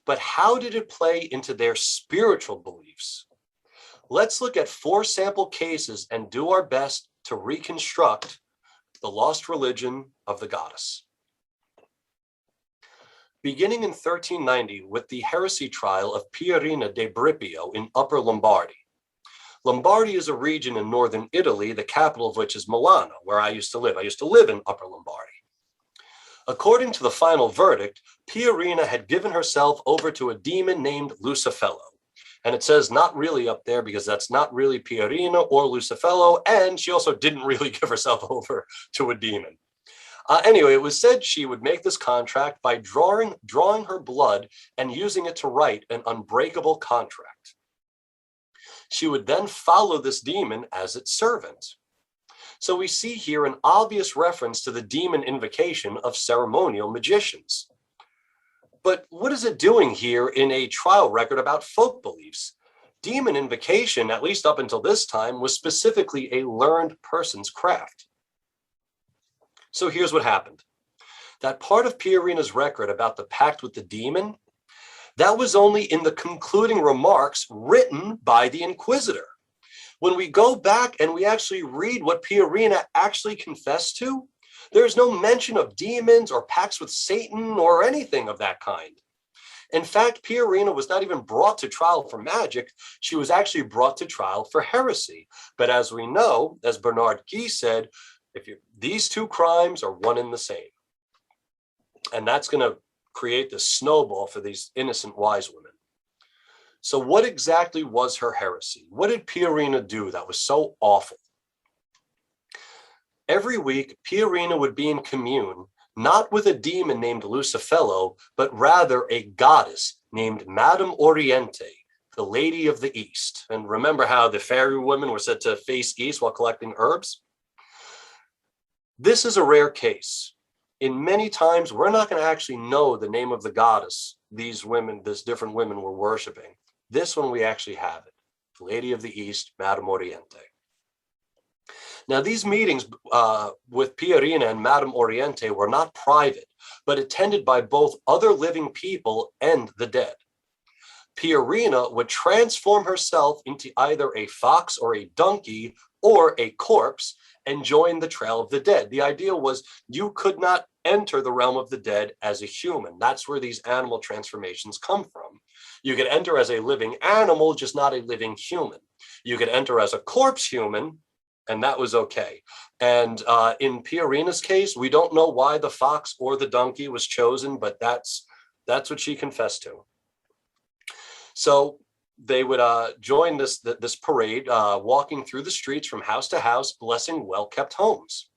but how did it play into their spiritual beliefs? Let's look at 4 sample cases and do our best to reconstruct the lost religion of the goddess. Beginning in 1390 with the heresy trial of Piarina de Bripio in Upper Lombardy. Lombardy is a region in northern Italy, the capital of which is Milano, where I used to live. I used to live in Upper Lombardy. According to the final verdict, Piarina had given herself over to a demon named Lucifello. And it says not really up there because that's not really Piarina or Lucifello, and she also didn't really give herself over to a demon. Anyway, it was said she would make this contract by drawing her blood and using it to write an unbreakable contract. She would then follow this demon as its servant. So we see here an obvious reference to the demon invocation of ceremonial magicians. But what is it doing here in a trial record about folk beliefs? Demon invocation, at least up until this time, was specifically a learned person's craft. So here's what happened. That part of Piarina's record about the pact with the demon, that was only in the concluding remarks written by the inquisitor. When we go back and we actually read what Piarina actually confessed to, there's no mention of demons or pacts with Satan or anything of that kind. In fact, Piarina was not even brought to trial for magic. She was actually brought to trial for heresy. But as we know, as Bernard Guy said, these 2 crimes are one and the same. And that's going to create this snowball for these innocent wise women. So what exactly was her heresy? What did Piarina do that was so awful? Every week, Piarina would be in commune, not with a demon named Lucifello, but rather a goddess named Madame Oriente, the Lady of the East. And remember how the fairy women were said to face east while collecting herbs? This is a rare case. In many times, we're not going to actually know the name of the goddess these different women were worshiping. This one, we actually have it. The Lady of the East, Madame Oriente. Now, these meetings with Piarina and Madame Oriente were not private, but attended by both other living people and the dead. Piarina would transform herself into either a fox or a donkey or a corpse and join the trail of the dead. The idea was you could not enter the realm of the dead as a human. That's where these animal transformations come from. You could enter as a living animal, just not a living human. You could enter as a corpse human, and that was okay. And in Piarina's case, we don't know why the fox or the donkey was chosen, but that's what she confessed to. So they would join this parade, walking through the streets from house to house, blessing well-kept homes.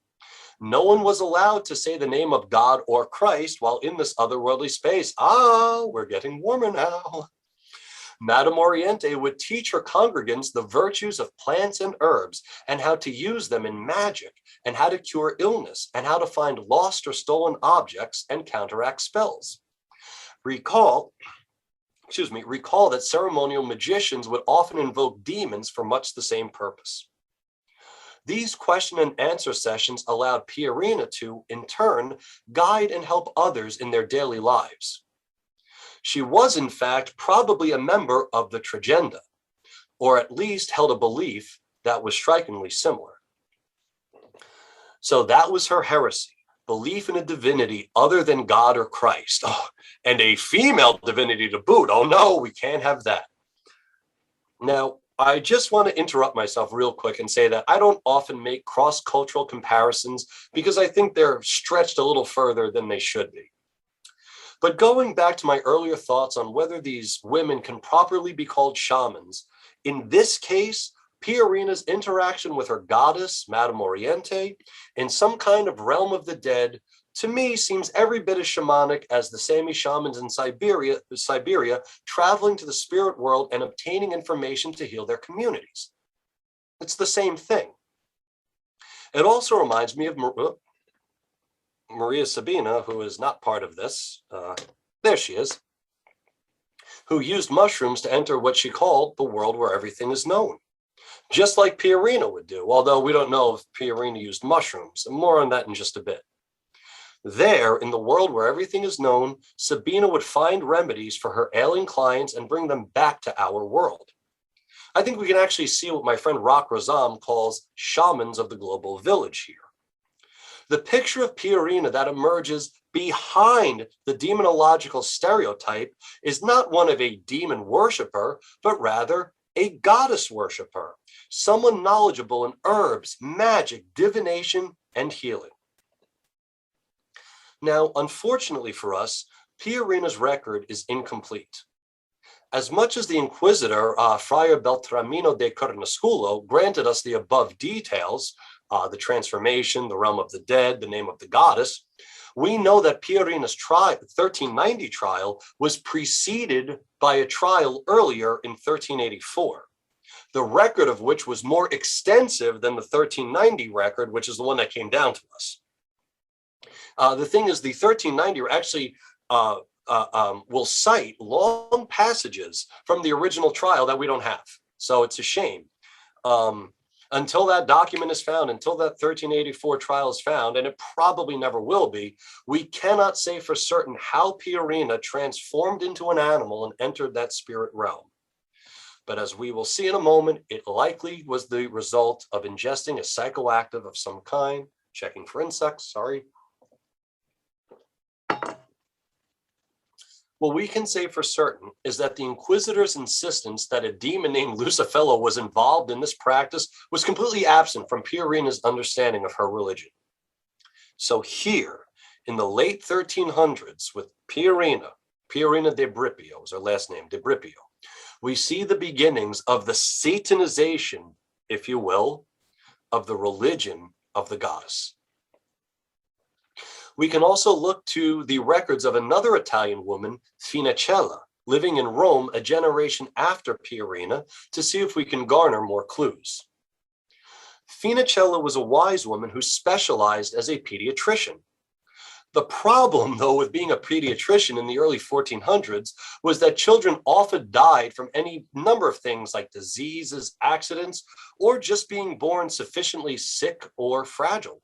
No one was allowed to say the name of God or Christ while in this otherworldly space. We're getting warmer now. Madame Oriente would teach her congregants the virtues of plants and herbs and how to use them in magic and how to cure illness and how to find lost or stolen objects and counteract spells. Recall that ceremonial magicians would often invoke demons for much the same purpose. These question and answer sessions allowed Piarina to, in turn, guide and help others in their daily lives. She was, in fact, probably a member of the Tregenda, or at least held a belief that was strikingly similar. So that was her heresy, belief in a divinity other than God or Christ. And a female divinity to boot. Oh no, we can't have that. Now, I just want to interrupt myself real quick and say that I don't often make cross-cultural comparisons because I think they're stretched a little further than they should be. But going back to my earlier thoughts on whether these women can properly be called shamans, in this case, Piarina's interaction with her goddess, Madame Oriente, in some kind of realm of the dead, to me seems every bit as shamanic as the Sami shamans in Siberia traveling to the spirit world and obtaining information to heal their communities. It's the same thing. It also reminds me of Maria Sabina, who is not part of this, there she is, who used mushrooms to enter what she called the world where everything is known. Just like Piarina would do, although we don't know if Piarina used mushrooms. More on that in just a bit. There, in the world where everything is known, Sabina would find remedies for her ailing clients and bring them back to our world. I think we can actually see what my friend Rock Razam calls shamans of the global village here. The picture of Piarina that emerges behind the demonological stereotype is not one of a demon worshiper, but rather a goddess worshiper, someone knowledgeable in herbs, magic, divination, and healing. Now, unfortunately for us, Piarina's record is incomplete. As much as the Inquisitor, Friar Beltramino de Cornasculo, granted us the above details, the transformation, the realm of the dead, the name of the goddess, we know that Piarina's 1390 trial was preceded by a trial earlier in 1384, the record of which was more extensive than the 1390 record, which is the one that came down to us. The thing is, the 1390 actually will cite long passages from the original trial that we don't have. So it's a shame. Until that document is found, until that 1384 trial is found, and it probably never will be, we cannot say for certain how Piarina transformed into an animal and entered that spirit realm. But as we will see in a moment, it likely was the result of ingesting a psychoactive of some kind. Checking for insects, sorry. What we can say for certain is that the Inquisitor's insistence that a demon named Lucifella was involved in this practice was completely absent from Piarina's understanding of her religion. So here, in the late 1300s, with Piarina de Bripio was her last name, de Bripio, we see the beginnings of the satanization, if you will, of the religion of the goddess. We can also look to the records of another Italian woman, Finichella, living in Rome a generation after Piarina, to see if we can garner more clues. Finichella was a wise woman who specialized as a pediatrician. The problem, though, with being a pediatrician in the early 1400s was that children often died from any number of things like diseases, accidents, or just being born sufficiently sick or fragile.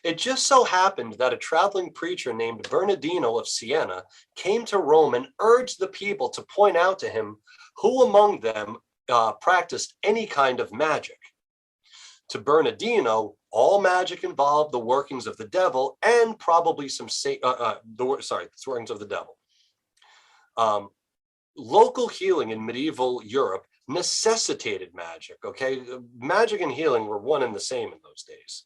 It just so happened that a traveling preacher named Bernardino of Siena came to Rome and urged the people to point out to him who among them practiced any kind of magic. To Bernardino, all magic involved the workings of the devil and probably some the workings of the devil. Local healing in medieval Europe necessitated magic. Okay, magic and healing were one and the same in those days.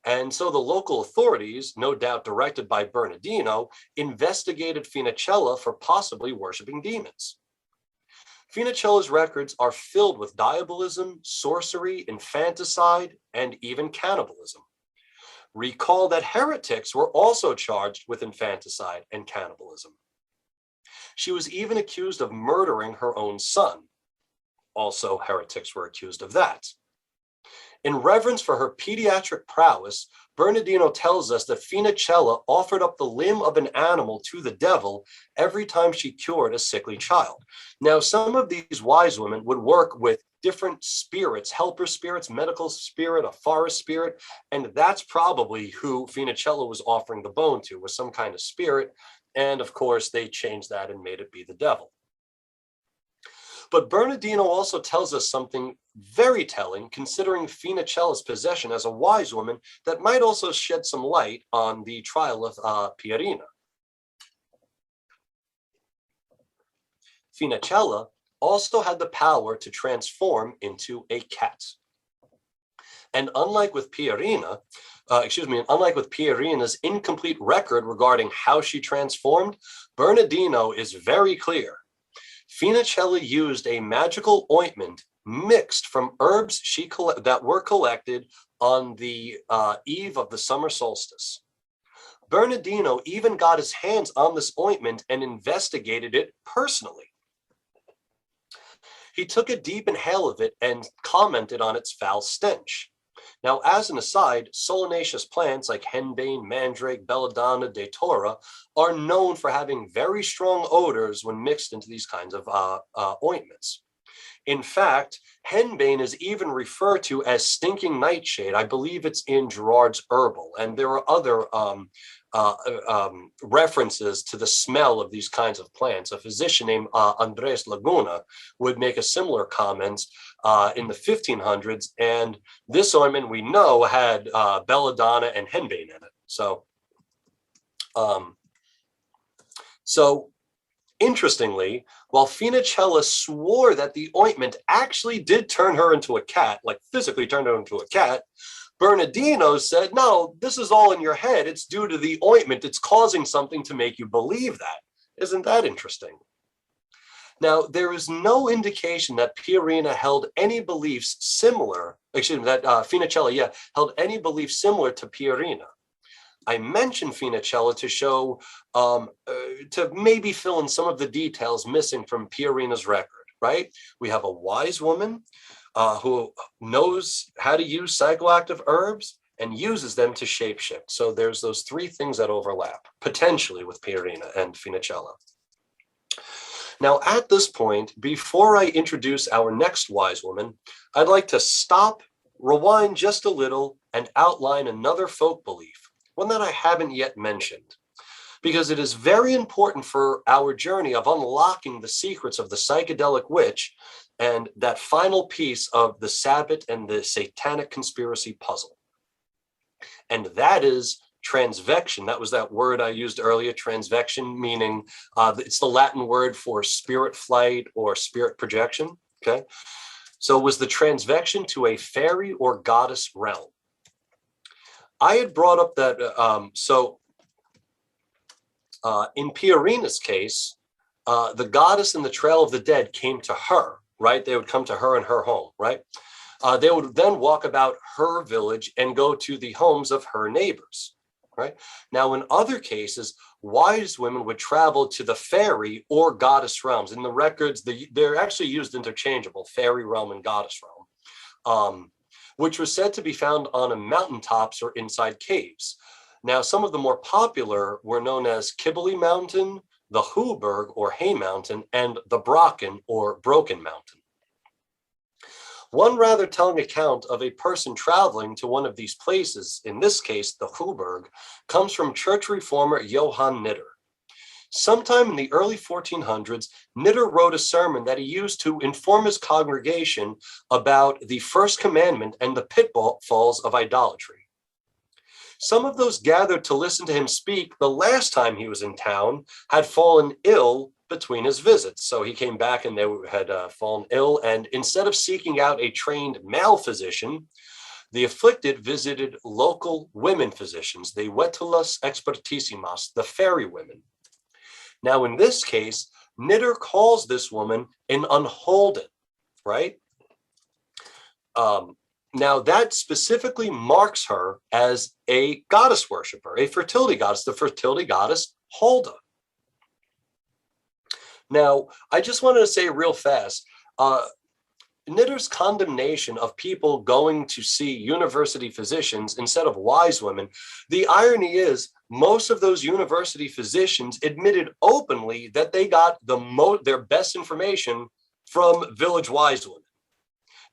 And so the local authorities, no doubt directed by Bernardino, investigated Finichella for possibly worshiping demons. Finichella's records are filled with diabolism, sorcery, infanticide, and even cannibalism. Recall that heretics were also charged with infanticide and cannibalism. She was even accused of murdering her own son. Also, heretics were accused of that. In reverence for her pediatric prowess, Bernardino tells us that Finichella offered up the limb of an animal to the devil every time she cured a sickly child. Now, some of these wise women would work with different spirits, helper spirits, medical spirit, a forest spirit, and that's probably who Finichella was offering the bone to, was some kind of spirit. And of course, they changed that and made it be the devil. But Bernardino also tells us something very telling, considering Finichella's possession as a wise woman, that might also shed some light on the trial of Piarina. Finichella also had the power to transform into a cat. And unlike with Piarina's incomplete record regarding how she transformed, Bernardino is very clear. Finichella used a magical ointment mixed from herbs that were collected on the eve of the summer solstice. Bernardino even got his hands on this ointment and investigated it personally. He took a deep inhale of it and commented on its foul stench. Now, as an aside, solanaceous plants like henbane, mandrake, belladonna, datura are known for having very strong odors when mixed into these kinds of ointments. In fact, henbane is even referred to as stinking nightshade. I believe it's in Gerard's Herbal, and there are other references to the smell of these kinds of plants. A physician named Andres Laguna would make a similar comment in the 1500s, and this ointment we know had belladonna and henbane in it. So interestingly, while Finichella swore that the ointment actually did turn her into a cat, like physically turned her into a cat, Bernardino said, no, this is all in your head. It's due to the ointment. It's causing something to make you believe that. Isn't that interesting? Now, there is no indication that Piarina held any beliefs similar, excuse me, that Finichella, held any beliefs similar to Piarina. I mentioned Finichella to show, to maybe fill in some of the details missing from Piarina's record, right? We have a wise woman who knows how to use psychoactive herbs and uses them to shapeshift. So there's those three things that overlap, potentially, with Piarina and Finichella. Now, at this point, before I introduce our next wise woman, I'd like to stop, rewind just a little, and outline another folk belief, one that I haven't yet mentioned, because it is very important for our journey of unlocking the secrets of the psychedelic witch and that final piece of the Sabbat and the Satanic Conspiracy puzzle. And that is transvection. That was that word I used earlier, transvection, meaning it's the Latin word for spirit flight or spirit projection, okay? So it was the transvection to a fairy or goddess realm. I had brought up that, in Piarina's case, the goddess in the Trail of the Dead came to her, right? They would come to her in her home, right? They would then walk about her village and go to the homes of her neighbors, right? Now, in other cases, wise women would travel to the fairy or goddess realms. In the records, they're actually used interchangeable, fairy realm and goddess realm, which was said to be found on mountaintops or inside caves. Now, some of the more popular were known as Kibbley Mountain, the Hooberg or Hay Mountain, and the Brocken or Broken Mountain. One rather telling account of a person traveling to one of these places, in this case, the Hooberg, comes from church reformer Johann Nitter. Sometime in the early 1400s, Nitter wrote a sermon that he used to inform his congregation about the first commandment and the pitfalls of idolatry. Some of those gathered to listen to him speak the last time he was in town had fallen ill between his visits. So he came back and they had fallen ill, and instead of seeking out a trained male physician, the afflicted visited local women physicians, the vetulas expertissimas, the fairy women. Now, in this case, Nitter calls this woman an unholden, right? Now, that specifically marks her as a goddess worshiper, a fertility goddess, the fertility goddess Hulda. Now, I just wanted to say real fast, Nitter's condemnation of people going to see university physicians instead of wise women, the irony is most of those university physicians admitted openly that they got their best information from village wise women.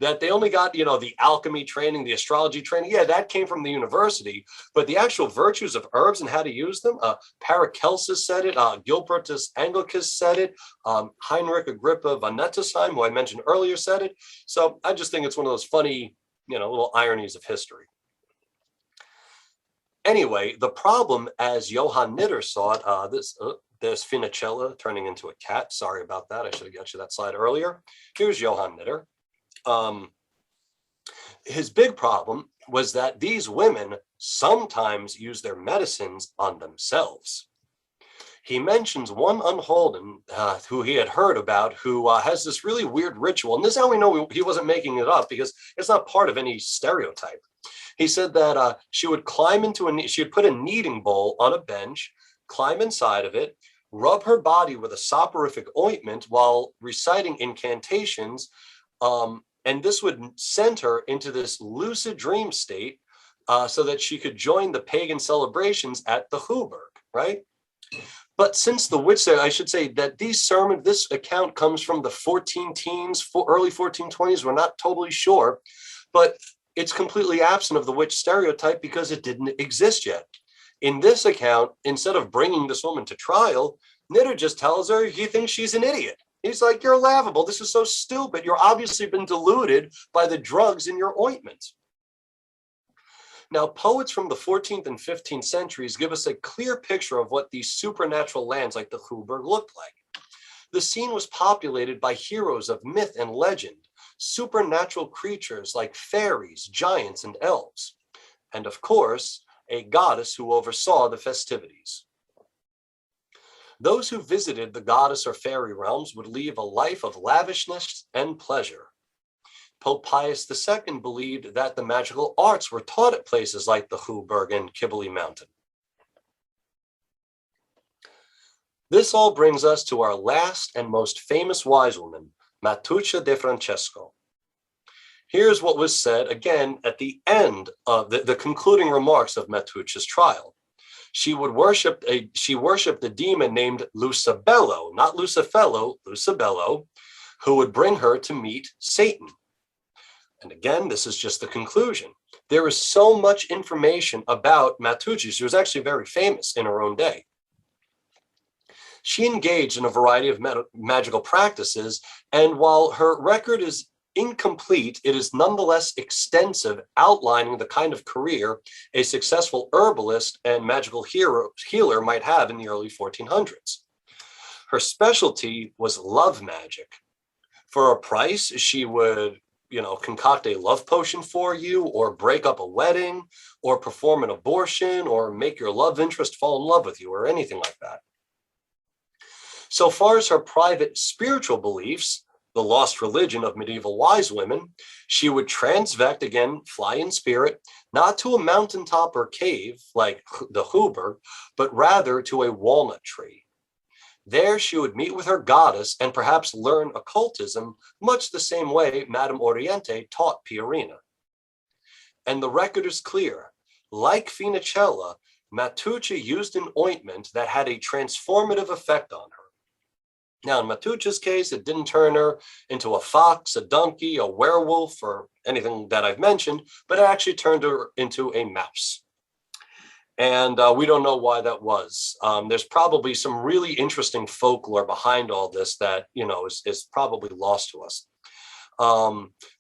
That they only got, the alchemy training, the astrology training. Yeah, that came from the university, but the actual virtues of herbs and how to use them, Paracelsus said it, Gilbertus Anglicus said it, Heinrich Agrippa von Nettesheim, who I mentioned earlier, said it. So I just think it's one of those funny, little ironies of history. Anyway, the problem, as Johann Nitter saw it, there's Finichella turning into a cat. Sorry about that. I should have got you that slide earlier. Here's Johann Nitter. His big problem was that these women sometimes use their medicines on themselves. He mentions one unholden who he had heard about who has this really weird ritual. And this is how we know he wasn't making it up, because it's not part of any stereotype. He said that she would she would put a kneading bowl on a bench, climb inside of it, rub her body with a soporific ointment while reciting incantations, and this would send her into this lucid dream state so that she could join the pagan celebrations at the Hooberg, right? But since the witch, I should say that this account comes from the 14 teens, early 1420s. We're not totally sure, but it's completely absent of the witch stereotype because it didn't exist yet. In this account, instead of bringing this woman to trial, Knitter just tells her he thinks she's an idiot. He's like, you're laughable. This is so stupid. You're obviously been deluded by the drugs in your ointment. Now, poets from the 14th and 15th centuries give us a clear picture of what these supernatural lands like the Huber looked like. The scene was populated by heroes of myth and legend, supernatural creatures like fairies, giants, and elves, and of course, a goddess who oversaw the festivities. Those who visited the goddess or fairy realms would lead a life of lavishness and pleasure. Pope Pius II believed that the magical arts were taught at places like the Hooberg and Kibble Mountain. This all brings us to our last and most famous wise woman, Matucha de Francesco. Here's what was said again at the end of the concluding remarks of Matucha's trial. She worshipped a demon named Lucibello, not Lucifello, Lucibello, who would bring her to meet Satan. And again, this is just the conclusion. There is so much information about Matucha. She was actually very famous in her own day. She engaged in a variety of magical practices, and while her record is incomplete, it is nonetheless extensive, outlining the kind of career a successful herbalist and magical healer might have in the early 1400s. Her specialty was love magic. For a price, she would, concoct a love potion for you, or break up a wedding, or perform an abortion, or make your love interest fall in love with you, or anything like that. So far as her private spiritual beliefs, the lost religion of medieval wise women, she would transvect, again, fly in spirit, not to a mountaintop or cave like the Huber, but rather to a walnut tree. There she would meet with her goddess and perhaps learn occultism, much the same way Madame Oriente taught Piarina. And the record is clear. Like Finichella, Matucha used an ointment that had a transformative effect on her. Now, in Matucha's case, it didn't turn her into a fox, a donkey, a werewolf, or anything that I've mentioned, but it actually turned her into a mouse. And we don't know why that was. There's probably some really interesting folklore behind all this that, is probably lost to us.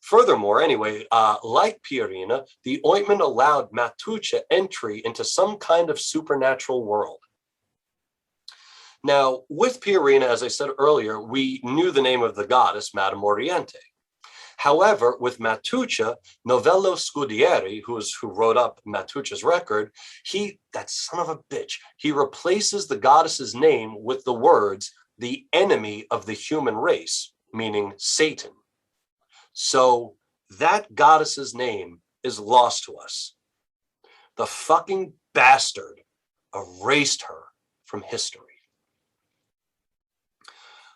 Furthermore, anyway, like Piarina, the ointment allowed Matucha entry into some kind of supernatural world. Now, with Piarina, as I said earlier, we knew the name of the goddess, Madame Oriente. However, with Matucha, Novello Scudieri, who wrote up Matucha's record, that son of a bitch, he replaces the goddess's name with the words, the enemy of the human race, meaning Satan. So that goddess's name is lost to us. The fucking bastard erased her from history.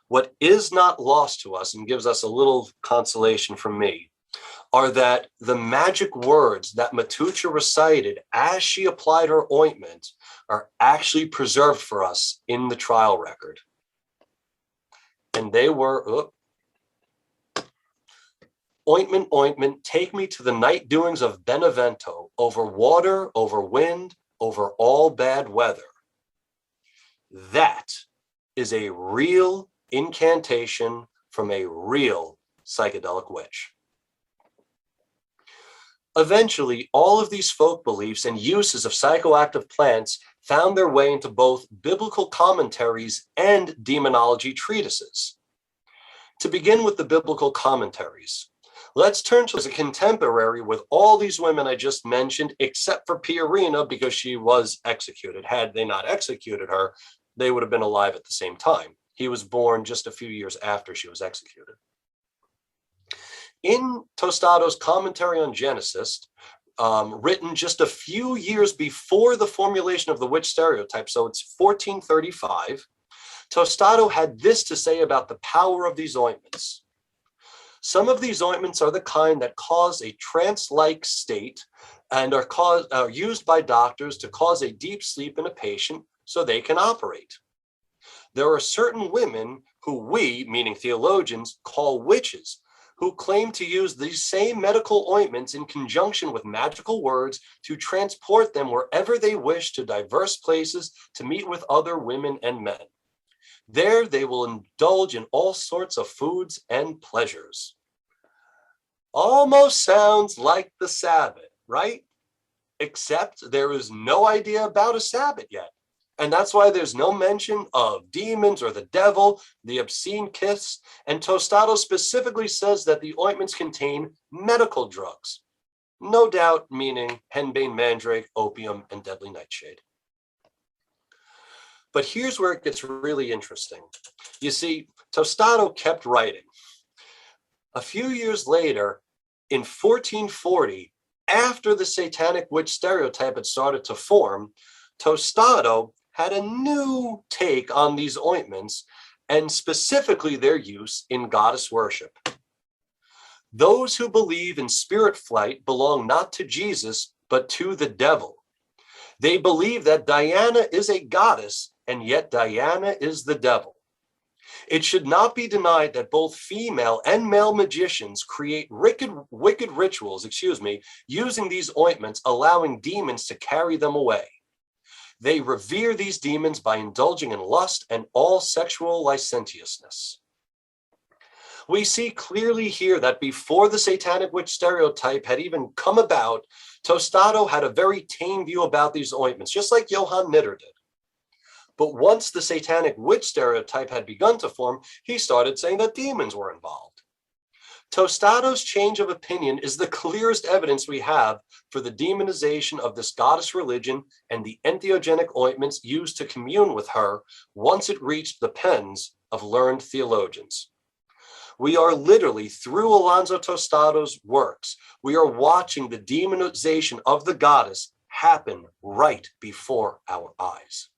What is not lost to us and gives us a little consolation from me are that the magic words that Matucha recited as she applied her ointment are actually preserved for us in the trial record. And they were, ointment, ointment, take me to the night doings of Benevento, over water, over wind, over all bad weather. That is a real incantation from a real psychedelic witch. Eventually, all of these folk beliefs and uses of psychoactive plants found their way into both biblical commentaries and demonology treatises. To begin with the biblical commentaries, let's turn to as a contemporary with all these women I just mentioned, except for Piarina, because she was executed. Had they not executed her, they would have been alive at the same time. He was born just a few years after she was executed. In Tostado's commentary on Genesis, written just a few years before the formulation of the witch stereotype, so it's 1435, Tostado had this to say about the power of these ointments. Some of these ointments are the kind that cause a trance-like state and are used by doctors to cause a deep sleep in a patient so they can operate. There are certain women who we, meaning theologians, call witches, who claim to use these same medical ointments in conjunction with magical words to transport them wherever they wish to diverse places to meet with other women and men. There they will indulge in all sorts of foods and pleasures. Almost sounds like the Sabbat, right? Except there is no idea about a Sabbat yet. And that's why there's no mention of demons or the devil, the obscene kiss, and Tostado specifically says that the ointments contain medical drugs. No doubt meaning henbane, mandrake, opium, and deadly nightshade. But here's where it gets really interesting. You see, Tostado kept writing. A few years later, in 1440, after the satanic witch stereotype had started to form, Tostado had a new take on these ointments, and specifically their use in goddess worship. Those who believe in spirit flight belong not to Jesus, but to the devil. They believe that Diana is a goddess, and yet Diana is the devil. It should not be denied that both female and male magicians create wicked rituals, using these ointments, allowing demons to carry them away. They revere these demons by indulging in lust and all sexual licentiousness. We see clearly here that before the satanic witch stereotype had even come about, Tostado had a very tame view about these ointments, just like Johann Nitter did. But once the satanic witch stereotype had begun to form, he started saying that demons were involved. Tostado's change of opinion is the clearest evidence we have for the demonization of this goddess religion and the entheogenic ointments used to commune with her once it reached the pens of learned theologians. We are literally, through Alonso Tostado's works, we are watching the demonization of the goddess happen right before our eyes.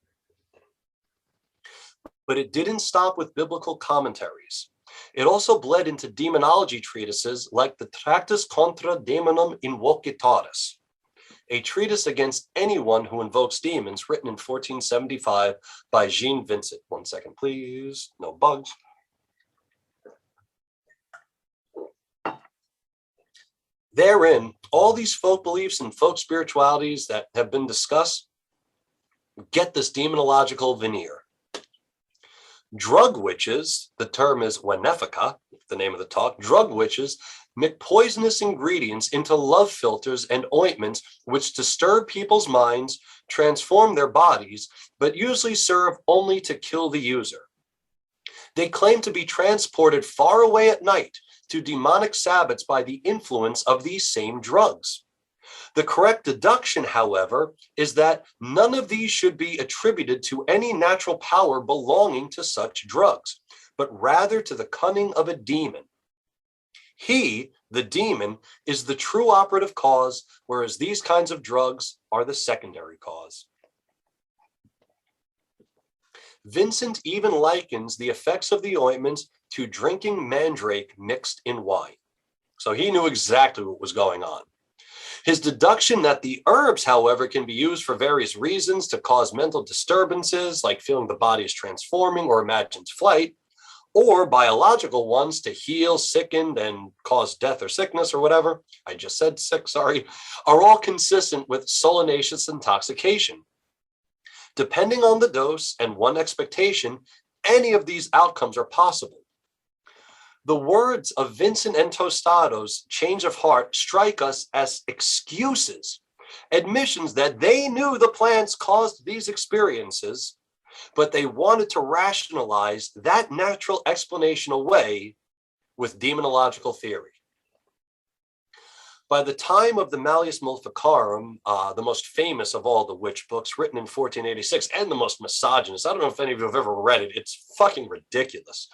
But it didn't stop with biblical commentaries. It also bled into demonology treatises like the Tractus contra Demonum Invocatoris, a treatise against anyone who invokes demons, written in 1475 by Jean Vincent. 1 second, please. No bugs. Therein, all these folk beliefs and folk spiritualities that have been discussed get this demonological veneer. Drug witches, the term is Venefica, the name of the talk, drug witches mix poisonous ingredients into love filters and ointments which disturb people's minds, transform their bodies, but usually serve only to kill the user. They claim to be transported far away at night to demonic sabbats by the influence of these same drugs. The correct deduction, however, is that none of these should be attributed to any natural power belonging to such drugs, but rather to the cunning of a demon. He, the demon, is the true operative cause, whereas these kinds of drugs are the secondary cause. Vincent even likens the effects of the ointments to drinking mandrake mixed in wine. So he knew exactly what was going on. His deduction that the herbs, however, can be used for various reasons to cause mental disturbances, like feeling the body is transforming or imagined flight, or biological ones to heal, sicken, and cause death or sickness or whatever, I just said sick, sorry, are all consistent with solanaceous intoxication. Depending on the dose and one expectation, any of these outcomes are possible. The words of Vincent and Tostado's change of heart strike us as excuses, admissions that they knew the plants caused these experiences, but they wanted to rationalize that natural explanation away with demonological theory. By the time of the Malleus Maleficarum, the most famous of all the witch books, written in 1486, and the most misogynist, I don't know if any of you have ever read it, it's fucking ridiculous.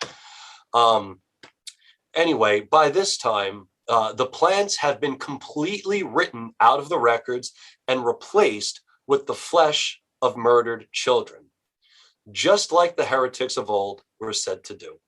Anyway, by this time, the plants have been completely written out of the records and replaced with the flesh of murdered children, just like the heretics of old were said to do.